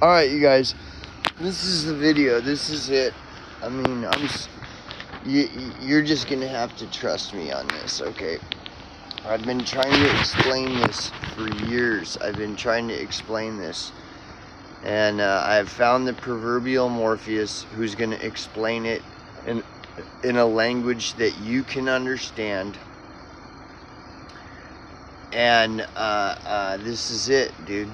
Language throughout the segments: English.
Alright, you guys, this is the video. This is it. I mean, you're just gonna have to trust me on this, okay? I've been trying to explain this for years. I've been trying to explain this. And I've found the proverbial Morpheus who's gonna explain it in a language that you can understand. And this is it, dude.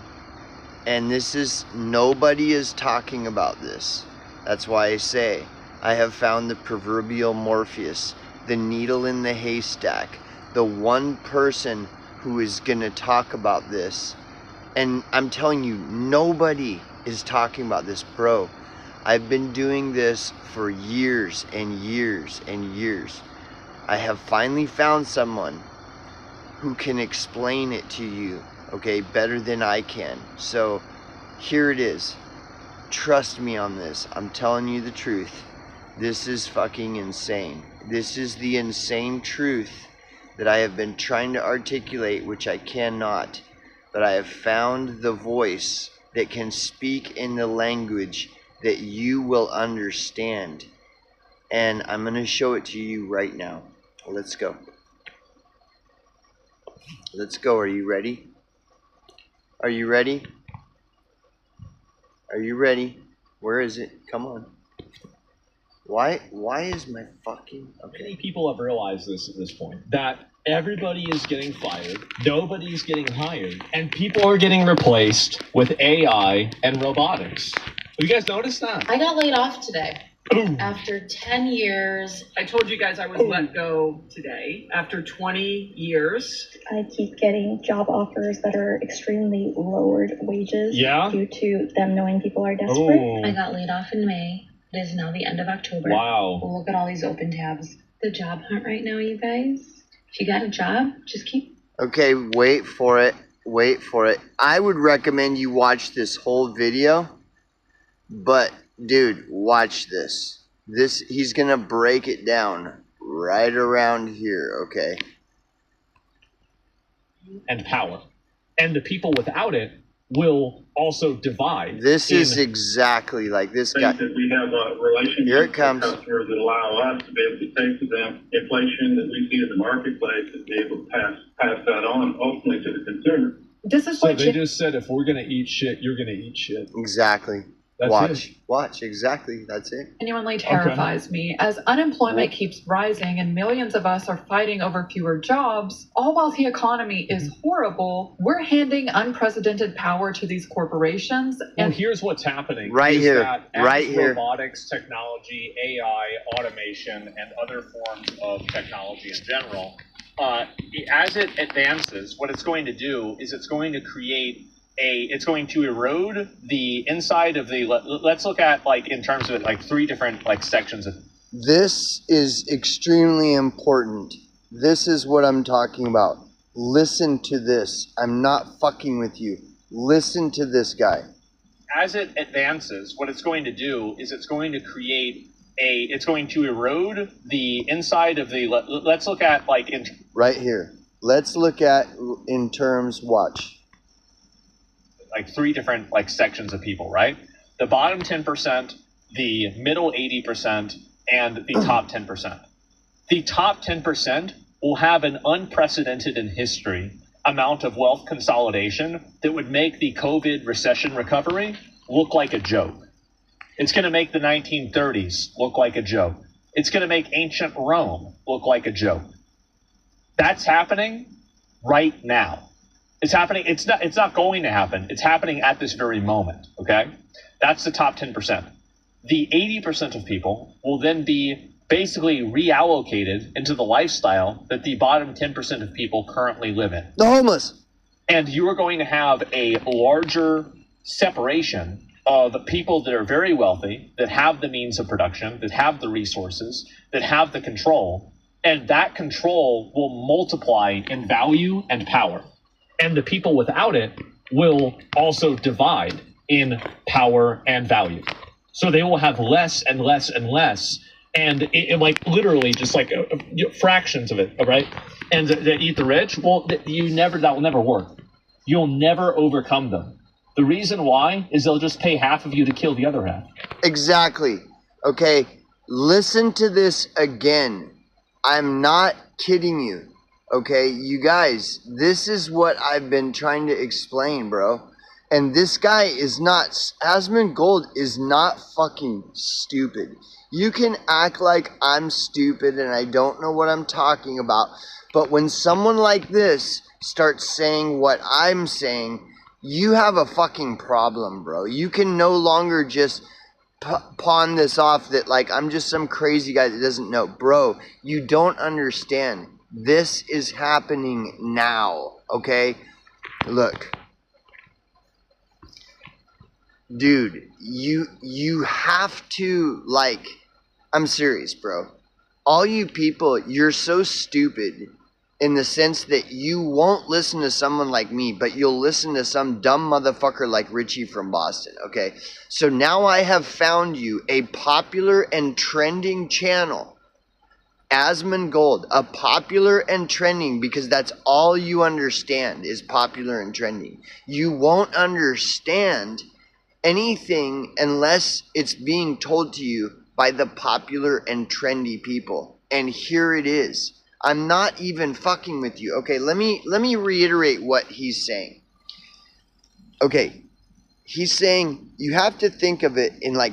And this is, nobody is talking about this. That's why I say, I have found the proverbial Morpheus, the needle in the haystack, the one person who is gonna talk about this. And I'm telling you, nobody is talking about this, bro. I've been doing this for years and years and years. I have finally found someone who can explain it to you, okay, better than I can. So here it is. Trust me on this. I'm telling you the truth. This is fucking insane. This is the insane truth that I have been trying to articulate, which I cannot. But I have found the voice that can speak in the language that you will understand. And I'm going to show it to you right now. Let's go. Let's go. Are you ready? Are you ready? Are you ready? Where is it? Come on. Why is my fucking... Okay. Many people have realized this at this point, that everybody is getting fired, nobody's getting hired, and people are getting replaced with AI and robotics. Have you guys noticed that? I got laid off today. Ooh. After 10 years. I told you guys I was let go today after 20 years. I keep getting job offers that are extremely lowered wages due to them knowing people are desperate. Ooh. I got laid off in May. It is now the end of October. Wow. Look at all these open tabs. The job hunt right now, you guys. If you got a job, just keep... Okay, wait for it. Wait for it. I would recommend you watch this whole video. But, dude, watch this. He's gonna break it down right around here, okay? And power. And the people without it will also divide. This is exactly like this guy. That we have a relationship Here it comes. with customers that allow us to be able to take to them inflation that we see in the marketplace and be able to pass that on ultimately to the consumer. This is So what they just said, if we're going to eat shit, you're going to eat shit. Exactly. That's it. Watch, exactly, that's it. Genuinely terrifies me as unemployment keeps rising and millions of us are fighting over fewer jobs. All while the economy is horrible, we're handing unprecedented power to these corporations. Well, And here's what's happening. Right is here, that as right here. robotics, technology, AI, automation, and other forms of technology in general, as it advances, what it's going to do is it's going to create it's going to erode the inside of the, let's look at, like, in terms of it, like 3 different, like, sections of. This is extremely important. This is what I'm talking about. Listen to this. I'm not fucking with you. Listen to this guy. As it advances, what it's going to do is it's going to create it's going to erode the inside of the, let's look at, like, in. Right here. Let's look at, in terms, watch. Like 3 different, like, sections of people, right? The bottom 10%, the middle 80%, and the top 10%. The top 10% will have an unprecedented in history amount of wealth consolidation that would make the COVID recession recovery look like a joke. It's going to make the 1930s look like a joke. It's going to make ancient Rome look like a joke. That's happening right now. It's happening. It's not going to happen. It's happening at this very moment. Okay, that's the top 10%. The 80% of people will then be basically reallocated into the lifestyle that the bottom 10% of people currently live in. The homeless. And you are going to have a larger separation of people that are very wealthy, that have the means of production, that have the resources, that have the control, and that control will multiply in value and power. And the people without it will also divide in power and value. So they will have less and less and less, and it like literally just like fractions of it, right? And they eat the rich. Well, that will never work. You'll never overcome them. The reason why is they'll just pay half of you to kill the other half. Exactly. Okay, listen to this again. I'm not kidding you. Okay, you guys, this is what I've been trying to explain, bro. And this guy is not, Asmongold is not fucking stupid. You can act like I'm stupid and I don't know what I'm talking about. But when someone like this starts saying what I'm saying, you have a fucking problem, bro. You can no longer just pawn this off that like I'm just some crazy guy that doesn't know. Bro, you don't understand. This is happening now, okay? Look. Dude, you have to, like, I'm serious, bro. All you people, you're so stupid in the sense that you won't listen to someone like me, but you'll listen to some dumb motherfucker like Richie from Boston, okay? So now I have found you a popular and trending channel. Asmongold, a popular and trending, because that's all you understand is popular and trending. You won't understand anything unless it's being told to you by the popular and trendy people. And here it is. I'm not even fucking with you. Okay, let me reiterate what he's saying. Okay, he's saying you have to think of it in like,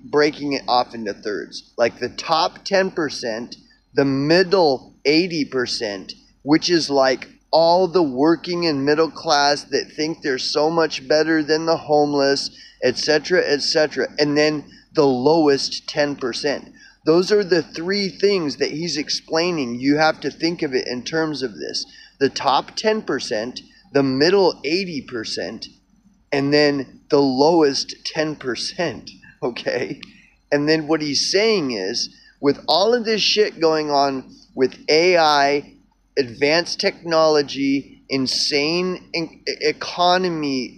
breaking it off into thirds. Like the top 10%, the middle 80%, which is like all the working and middle class that think they're so much better than the homeless, etc., etc., and then the lowest 10%. Those are the three things that he's explaining. You have to think of it in terms of this. The top 10%, the middle 80%, and then the lowest 10%, okay? And then what he's saying is, with all of this shit going on with AI, advanced technology, insane economy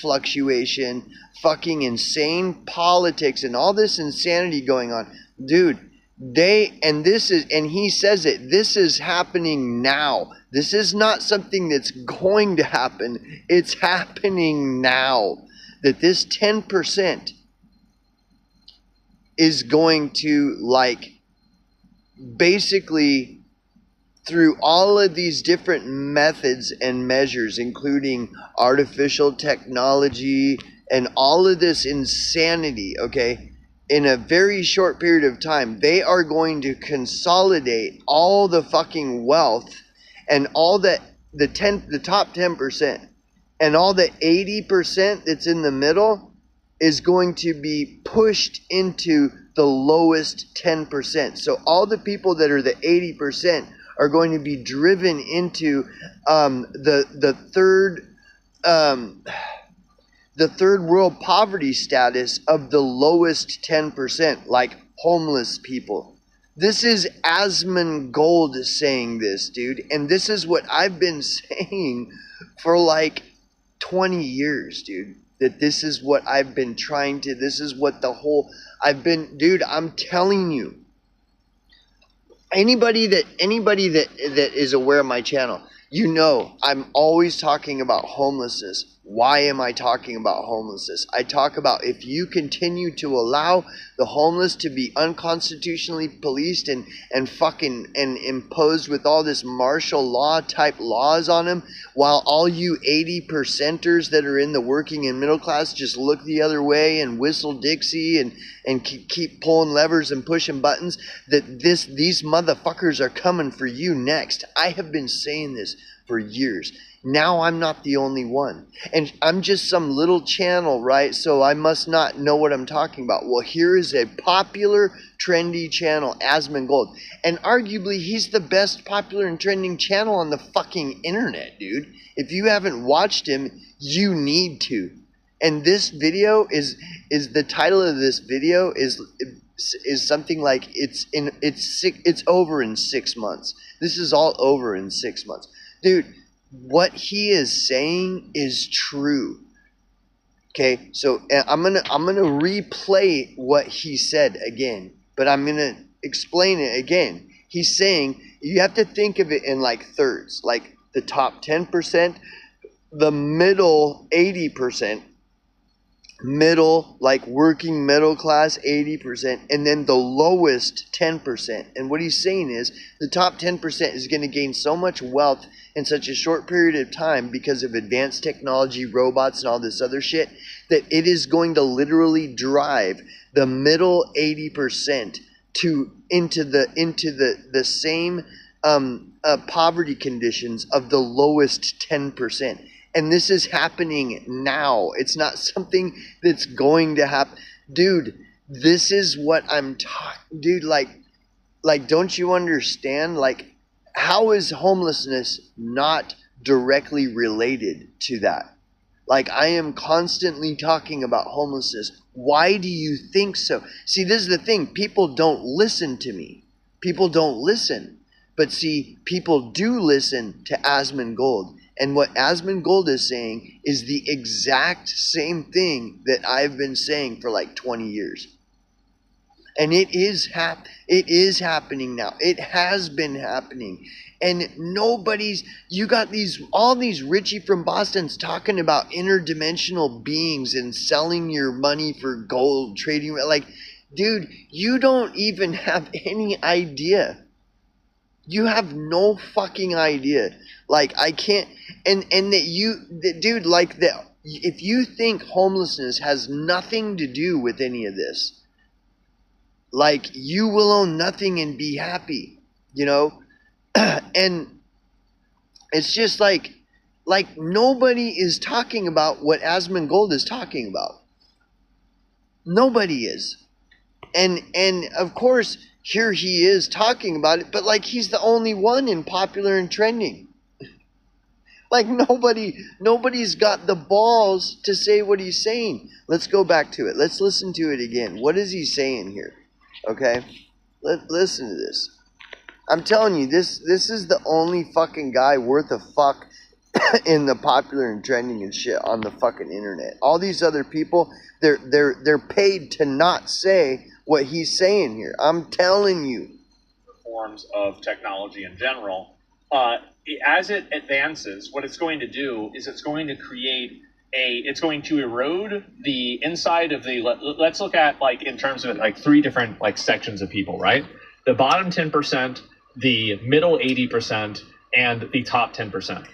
fluctuation, fucking insane politics, and all this insanity going on, dude, and he says it, this is happening now. This is not something that's going to happen. It's happening now. That this 10% is going to, like, basically, through all of these different methods and measures, including artificial technology and all of this insanity, okay, in a very short period of time, they are going to consolidate all the fucking wealth and all the top 10%, and all the 80% that's in the middle is going to be pushed into the lowest 10%. So all the people that are the 80% are going to be driven into the third world poverty status of the lowest 10%, like homeless people. This is Asmongold saying this, dude, and this is what I've been saying for like 20 years, dude. That this is what I've been trying to, this is what dude, I'm telling you. Anybody that is aware of my channel, you know I'm always talking about homelessness. Why am I talking about homelessness? I talk about if you continue to allow the homeless to be unconstitutionally policed and imposed with all this martial law type laws on them, while all you 80%ers that are in the working and middle class just look the other way and whistle Dixie and keep pulling levers and pushing buttons, that these motherfuckers are coming for you next. I have been saying this for years. Now I'm not the only one. And I'm just some little channel, right? So I must not know what I'm talking about. Well, here is a popular, trendy channel, Asmongold. And arguably, he's the best popular and trending channel on the fucking internet, dude. If you haven't watched him, you need to. And this video is the title of this video is something like it's over in 6 months. This is all over in 6 months. Dude, what he is saying is true. Okay, so I'm gonna replay what he said again, but I'm gonna explain it again. He's saying you have to think of it in like thirds, like the top 10%, the middle 80%, middle, like working middle class 80%, and then the lowest 10%. And what he's saying is the top 10% is going to gain so much wealth in such a short period of time because of advanced technology, robots, and all this other shit, that it is going to literally drive the middle 80% into the same poverty conditions of the lowest 10%. And this is happening now. It's not something that's going to happen. Dude, this is what I'm talking. Dude, like, don't you understand? Like, how is homelessness not directly related to that? Like, I am constantly talking about homelessness. Why do you think so? See, this is the thing. People don't listen to me. People don't listen. But see, people do listen to Asmongold. And what Asmongold is saying is the exact same thing that I've been saying for like 20 years. And it is happening now. It has been happening. And you got all these Richie from Boston's talking about interdimensional beings and selling your money for gold, trading. Like, dude, you don't even have any idea. You have no fucking idea. Like, I can't, dude, like, if you think homelessness has nothing to do with any of this, like, you will own nothing and be happy, you know? And it's just like nobody is talking about what Asmongold is talking about. Nobody is. And of course, here he is talking about it, but like, he's the only one in popular and trending. Like, nobody's got the balls to say what he's saying. Let's go back to it. Let's listen to it again. What is he saying here? Okay? Listen to this. I'm telling you, this is the only fucking guy worth a fuck in the popular and trending and shit on the fucking internet. All these other people, they're paid to not say what he's saying here. I'm telling you. Forms of technology in general, as it advances, what it's going to do is it's going to erode the inside of the, let's look at, like, in terms of like three different like sections of people, right? The bottom 10%, the middle 80%, and the top 10%.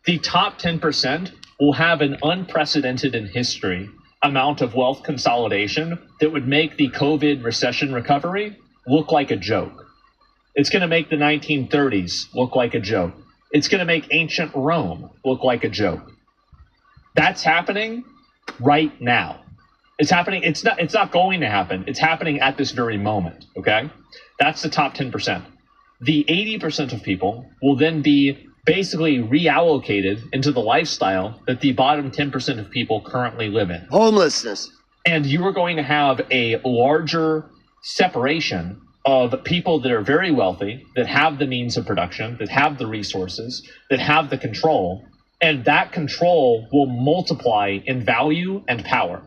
The top 10% will have an unprecedented in history amount of wealth consolidation that would make the COVID recession recovery look like a joke. It's going to make the 1930s look like a joke. It's going to make ancient Rome look like a joke. That's happening right now. It's happening. It's not going to happen. It's happening at this very moment. Okay. That's the top 10%. The 80% of people will then be basically reallocated into the lifestyle that the bottom 10% of people currently live in. Homelessness. And you are going to have a larger separation of people that are very wealthy, that have the means of production, that have the resources, that have the control, and that control will multiply in value and power.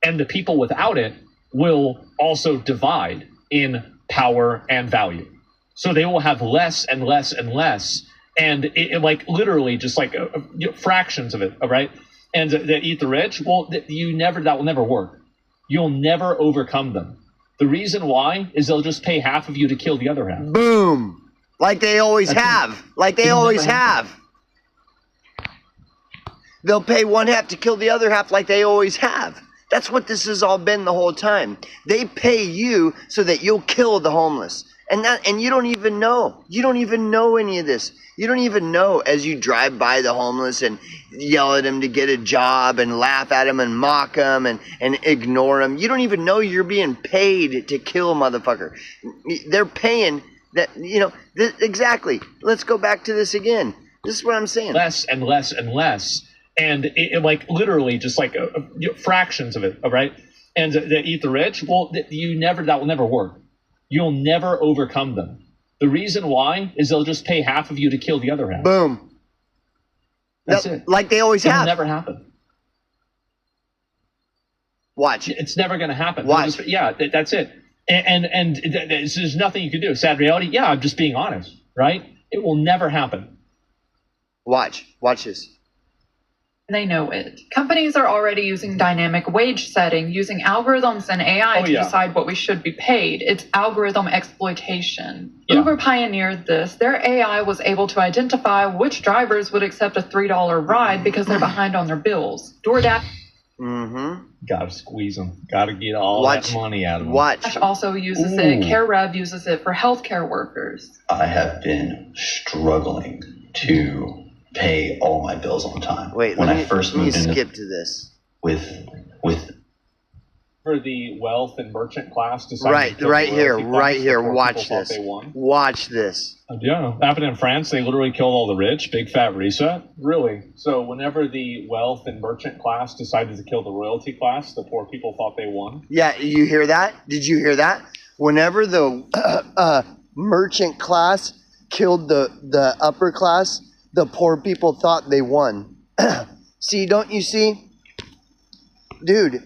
And the people without it will also divide in power and value. So they will have less and less and less, and it like literally just like fractions of it, all right? And they eat the rich. Well, that will never work. You'll never overcome them. The reason why is they'll just pay half of you to kill the other half. Boom. Like they always have. Like they always have. They'll pay one half to kill the other half like they always have. That's what this has all been the whole time. They pay you so that you'll kill the homeless. And you don't even know. You don't even know any of this. You don't even know as you drive by the homeless and yell at them to get a job and laugh at them and mock them and ignore them. You don't even know you're being paid to kill a motherfucker. They're paying that, you know, exactly. Let's go back to this again. This is what I'm saying. Less and less and less. And it like literally just like fractions of it, all right? And they eat the rich. Well, that will never work. You'll never overcome them. The reason why is they'll just pay half of you to kill the other half. Boom. That's it. Like they always have. It'll never happen. Watch. It's never going to happen. Watch. That's it. And there's nothing you can do. Sad reality. Yeah, I'm just being honest, right? It will never happen. Watch this. They know it. Companies are already using dynamic wage setting, using algorithms and AI to decide what we should be paid. It's algorithm exploitation. Uber pioneered this. Their AI was able to identify which drivers would accept a $3 ride because they're behind on their bills. DoorDash Gotta squeeze them. Gotta get all that money out of them. also uses it. CareRev uses it for healthcare workers. I have been struggling to pay all my bills on time. Wait, when let I first moved me into skip to this. with For the wealth and merchant class decided to kill Right the here, royalty right class here. before Watch people thought this. they won. Watch this. Yeah, happened in France. They literally killed all the rich. Big fat reset. Really? So whenever the wealth and merchant class decided to kill the royalty class, the poor people thought they won. Yeah, you hear that? Did you hear that? Whenever the merchant class killed the upper class, the poor people thought they won. See, don't you see? Dude,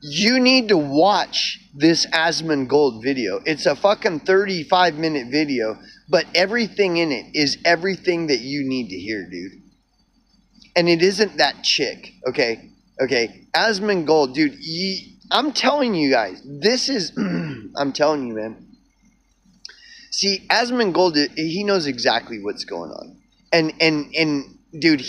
you need to watch this Asmongold video. It's a fucking 35-minute video, but everything in it is everything that you need to hear, dude. And it isn't that chick, okay? Okay, Asmongold, dude, I'm telling you guys, this is, I'm telling you, man. See, Asmongold, he knows exactly what's going on. And dude,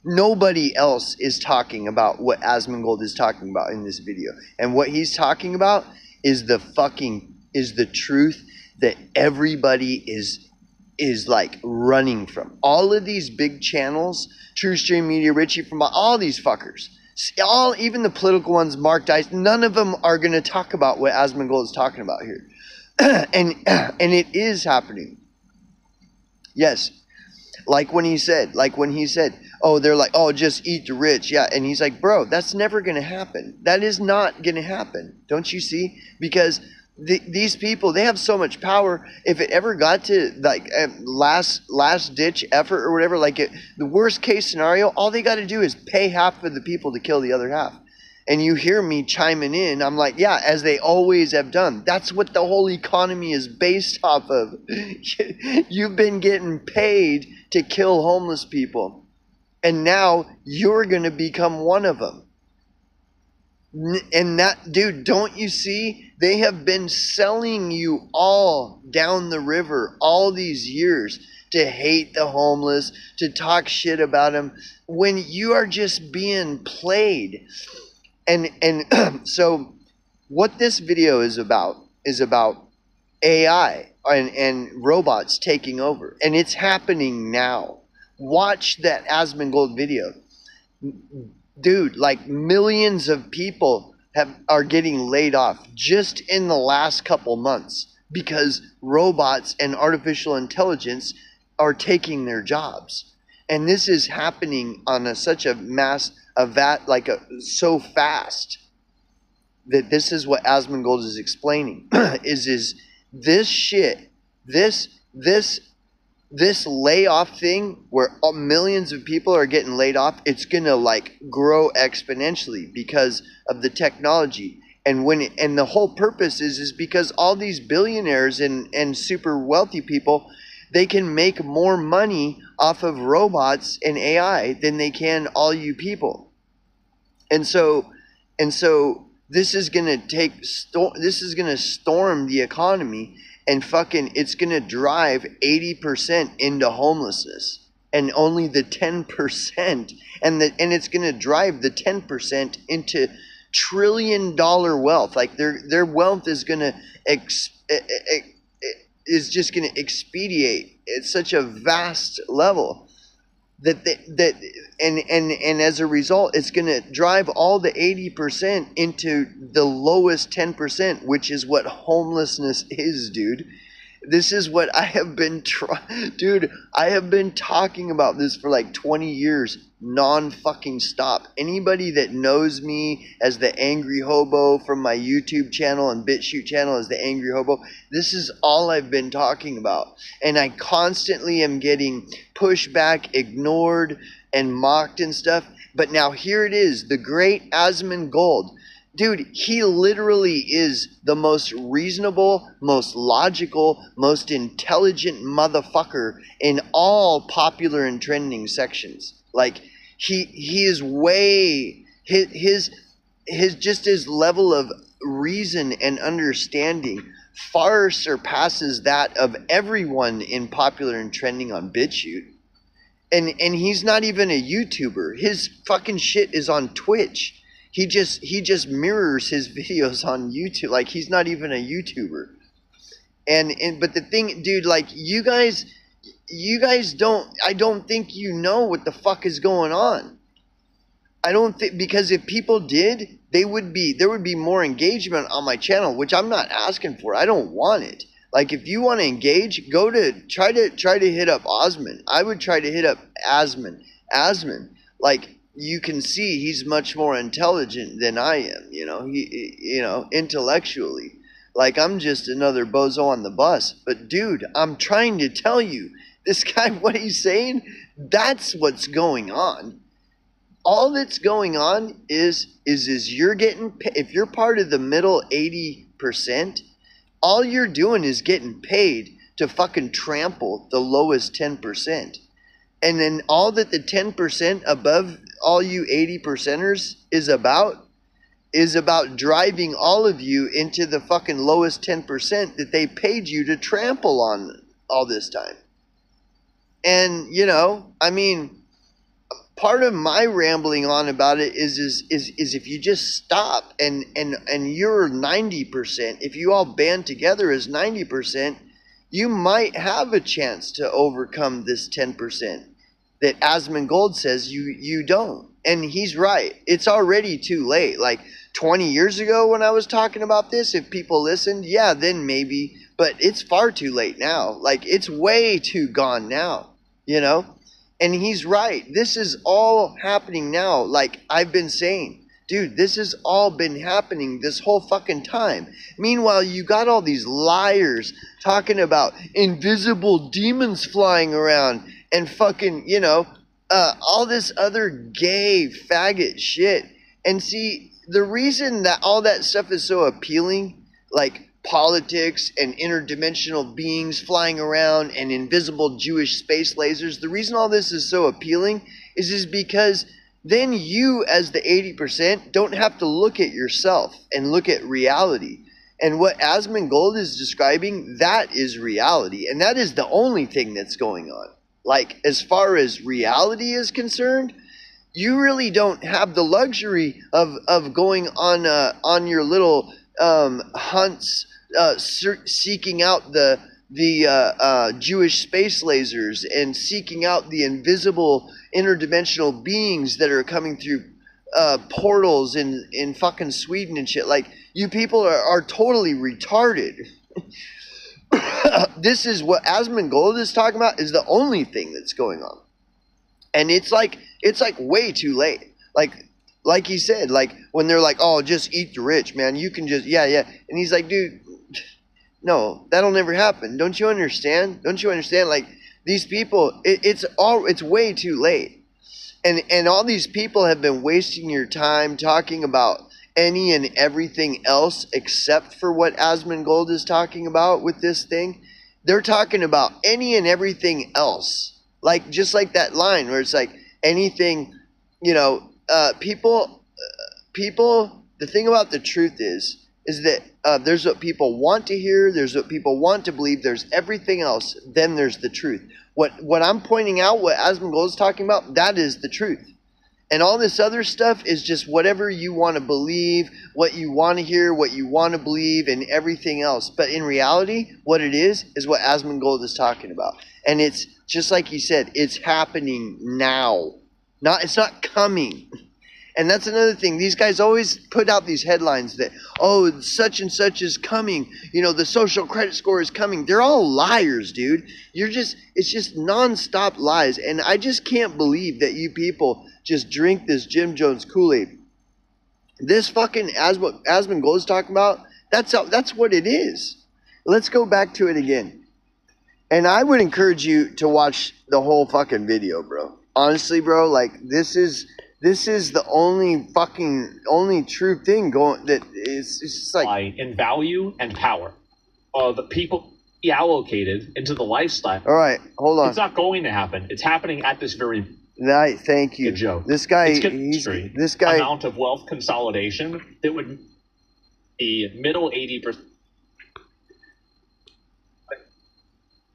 nobody else is talking about what Asmongold is talking about in this video. And what he's talking about is the truth that everybody is like running from. All of these big channels, TrueStream Media, Richie from all these fuckers, even the political ones, Mark Dice, none of them are going to talk about what Asmongold is talking about here. and it is happening. Yes. Like when he said, oh, they're like, oh, just eat the rich. Yeah. And he's like, bro, that's never going to happen. That is not going to happen. Don't you see? Because these people, they have so much power. If it ever got to like last ditch effort or whatever, like the worst case scenario, all they got to do is pay half of the people to kill the other half. And you hear me chiming in. I'm like, yeah, as they always have done. That's what the whole economy is based off of. You've been getting paid to kill homeless people. And now you're going to become one of them. And that, dude, don't you see? They have been selling you all down the river all these years to hate the homeless, to talk shit about them, when you are just being played. And so what this video is about AI and robots taking over. And it's happening now. Watch that Asmongold video. Dude, like millions of people are getting laid off just in the last couple months because robots and artificial intelligence are taking their jobs. And this is happening on such a mass so fast that this is what Asmongold is explaining is this shit, this layoff thing where millions of people are getting laid off, it's gonna like grow exponentially because of the technology. And the whole purpose is because all these billionaires and super wealthy people, they can make more money off of robots and AI than they can all you people. And so this is gonna storm the economy, and it's gonna drive 80% into homelessness, and only the 10%, and it's gonna drive the 10% into $1 trillion wealth. Like their wealth is gonna is just going to expedite at such a vast level and as a result, it's going to drive all the 80% into the lowest 10%, which is what homelessness is, dude. This is what I have been dude, I have been talking about this for like 20 years, non-fucking stop. Anybody that knows me as the Angry Hobo from my YouTube channel and BitChute channel as the Angry Hobo, this is all I've been talking about. And I constantly am getting pushed back, ignored, and mocked and stuff. But now here it is, the great Asmongold. Dude, he literally is the most reasonable, most logical, most intelligent motherfucker in all popular and trending sections. Like, he is way his level of reason and understanding far surpasses that of everyone in popular and trending on BitChute. And he's not even a YouTuber. His fucking shit is on Twitch. He just mirrors his videos on YouTube. Like, he's not even a YouTuber. But the thing, dude, like, you guys I don't think you know what the fuck is going on. I don't think, because if people did, there would be more engagement on my channel, which I'm not asking for. I don't want it. Like, if you want to engage, try to hit up Osman. I would try to hit up Asman. Like, you can see he's much more intelligent than I am, intellectually. Like, I'm just another bozo on the bus. But dude, I'm trying to tell you, this guy, what he's saying, that's what's going on. All that's going on is you're getting, if you're part of the middle 80%, all you're doing is getting paid to fucking trample the lowest 10%. And then all that the 10% above all you 80%ers is about driving all of you into the fucking lowest 10% that they paid you to trample on all this time. And, I mean, part of my rambling on about it is if you just stop and you're 90%, if you all band together as 90%, you might have a chance to overcome this 10% that Asmongold says you don't. And he's right. It's already too late. Like 20 years ago when I was talking about this, if people listened, yeah, then maybe. But it's far too late now. Like, it's way too gone now, And he's right. This is all happening now. Like I've been saying, dude, this has all been happening this whole fucking time. Meanwhile, you got all these liars talking about invisible demons flying around and fucking, all this other gay faggot shit. And see, the reason that all that stuff is so appealing, like politics and interdimensional beings flying around and invisible Jewish space lasers, the reason all this is so appealing is because then you, as the 80%, don't have to look at yourself and look at reality. And what Asmongold is describing, that is reality. And that is the only thing that's going on. Like, as far as reality is concerned, you really don't have the luxury of going on your little hunts, seeking out the Jewish space lasers and seeking out the invisible interdimensional beings that are coming through portals in fucking Sweden and shit. Like, you people are totally retarded. This is what Asmongold is talking about, is the only thing that's going on. And it's like way too late. Like he said, like when they're like, oh, just eat the rich, man. You can just, yeah. And he's like, dude, no, that'll never happen. Don't you understand? Don't you understand? Like, these people, it's way too late. And all these people have been wasting your time talking about any and everything else except for what Asmongold is talking about with this thing. They're talking about any and everything else. Like, just like that line where it's like anything, people, the thing about the truth is that there's what people want to hear, there's what people want to believe, there's everything else, then there's the truth. What I'm pointing out, what Asmongold is talking about, that is the truth. And all this other stuff is just whatever you want to believe, what you want to hear, what you want to believe, and everything else. But in reality, what it is what Asmongold is talking about. And it's just like he said, it's happening now. It's not coming. And that's another thing. These guys always put out these headlines that, oh, such and such is coming. The social credit score is coming. They're all liars, dude. It's just nonstop lies. And I just can't believe that you people just drink this Jim Jones Kool-Aid. This fucking Asmongold is talking about, that's what it is. Let's go back to it again. And I would encourage you to watch the whole fucking video, bro. Honestly, bro, like, this is the only true thing going, that is, it's just like, in value and power of the people allocated into the lifestyle. All right, hold on. It's not going to happen. It's happening at this very Thank you. A joke. This guy, this amount of wealth consolidation that would be middle 80%.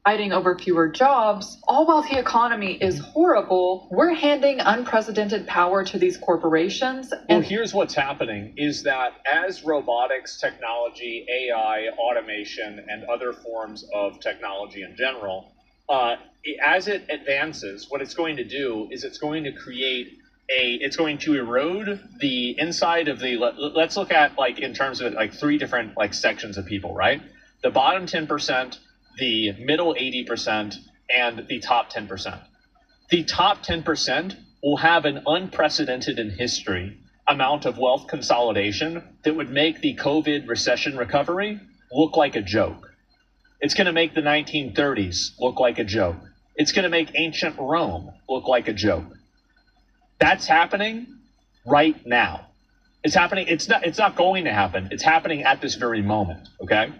Fighting over fewer jobs, all while the economy is horrible. We're handing unprecedented power to these corporations. Well, here's what's happening is that as robotics, technology, AI, automation, and other forms of technology in general, as it advances, what it's going to do is it's going to create it's going to erode the inside of the, let's look at like in terms of like three different like sections of people, right? The bottom 10%, the middle 80%, and the top 10%. The top 10% will have an unprecedented in history amount of wealth consolidation that would make the COVID recession recovery look like a joke. It's going to make the 1930s look like a joke. It's going to make ancient Rome look like a joke. That's happening right now. It's happening. It's not going to happen. It's happening at this very moment. Okay.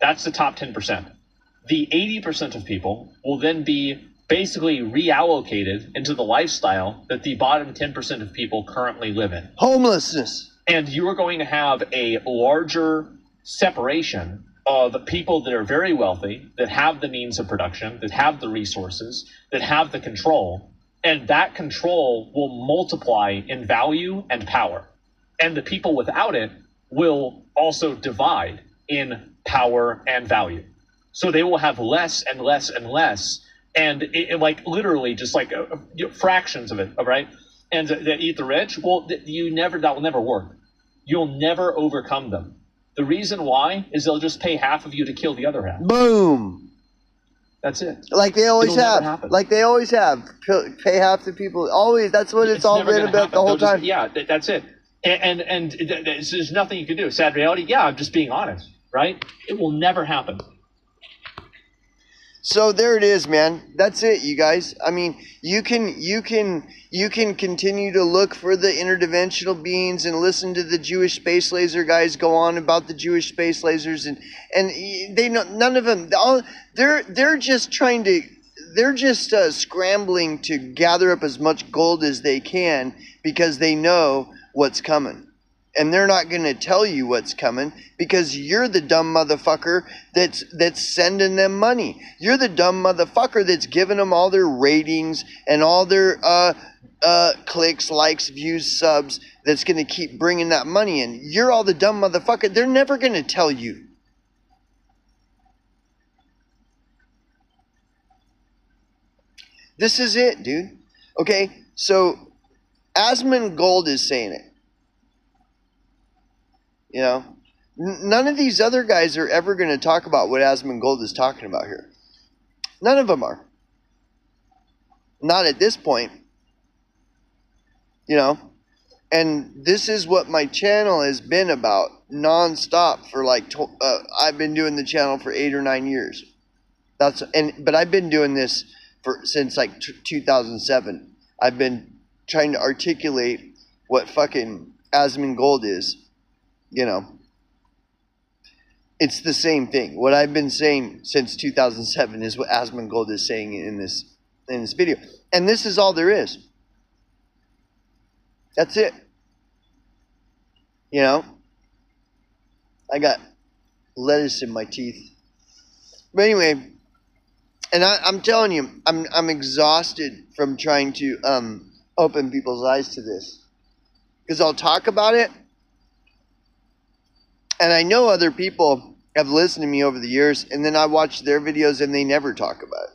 That's the top 10%. The 80% of people will then be basically reallocated into the lifestyle that the bottom 10% of people currently live in. Homelessness. And you are going to have a larger separation of people that are very wealthy, that have the means of production, that have the resources, that have the control, and that control will multiply in value and power. And the people without it will also divide in power and value. So they will have less and less and less, and it like literally just like fractions of it, right? And they eat the rich. Well, that will never work. You'll never overcome them. The reason why is they'll just pay half of you to kill the other half. Boom. That's it. Like they always have. Like they always have. Pay half the people. Always. That's what it's all been about the whole time. Yeah, that's it. And there's nothing you can do. Sad reality. Yeah, I'm just being honest, right? It will never happen. So there it is, man. That's it, you guys. I mean, you can continue to look for the interdimensional beings and listen to the Jewish space laser guys go on about the Jewish space lasers, and they know none of them. They're just scrambling to gather up as much gold as they can because they know what's coming. And they're not going to tell you what's coming because you're the dumb motherfucker that's sending them money. You're the dumb motherfucker that's giving them all their ratings and all their clicks, likes, views, subs that's going to keep bringing that money in. You're all the dumb motherfucker. They're never going to tell you. This is it, dude. Okay, so Asmongold is saying it. You know, none of these other guys are ever going to talk about what Asmongold is talking about here. None of them are. Not at this point. You know, and this is what my channel has been about nonstop for like, I've been doing the channel for 8 or 9 years. But I've been doing this since like 2007. I've been trying to articulate what fucking Asmongold is. You know, it's the same thing. What I've been saying since 2007 is what Asmongold is saying in this video. And this is all there is. That's it. You know, I got lettuce in my teeth. But anyway, and I'm telling you, I'm exhausted from trying to open people's eyes to this. Because I'll talk about it. And I know other people have listened to me over the years, and then I watch their videos and they never talk about it.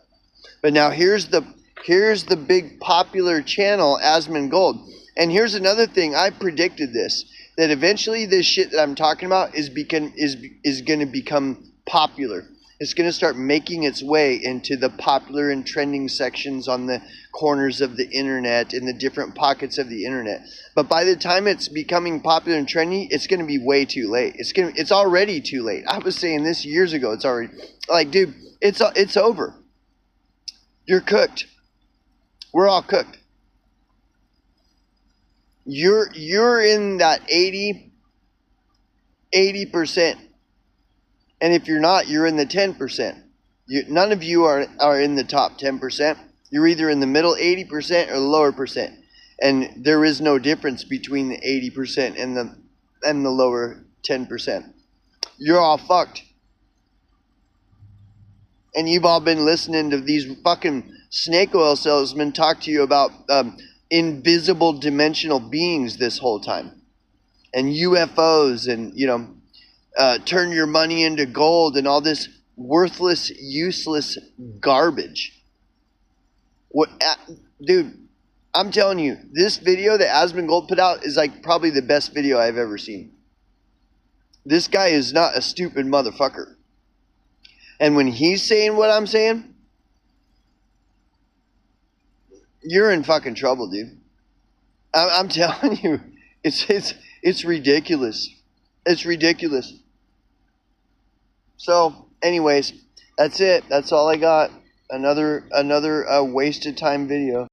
But now here's the big popular channel, Asmongold. And here's another thing, I predicted this, that eventually this shit that I'm talking about is going to become popular. It's going to start making its way into the popular and trending sections on the corners of the internet, in the different pockets of the internet. But by the time it's becoming popular and trendy, it's going to be way too late. It's already too late. I was saying this years ago. It's already like, dude, it's over. You're cooked. We're all cooked. You're in that 80%. And if you're not, you're in the 10%. None of you are in the top 10%. You're either in the middle 80% or the lower percent. And there is no difference between the 80% and the lower 10%. You're all fucked. And you've all been listening to these fucking snake oil salesmen talk to you about invisible dimensional beings this whole time. And UFOs and, you know, turn your money into gold and all this worthless, useless garbage. What, dude, I'm telling you, this video that Asmongold put out is like probably the best video I've ever seen. This guy is not a stupid motherfucker. And when he's saying what I'm saying, you're in fucking trouble, dude. I'm telling you, it's ridiculous. It's ridiculous. So, anyways, that's it. That's all I got. Another wasted time video.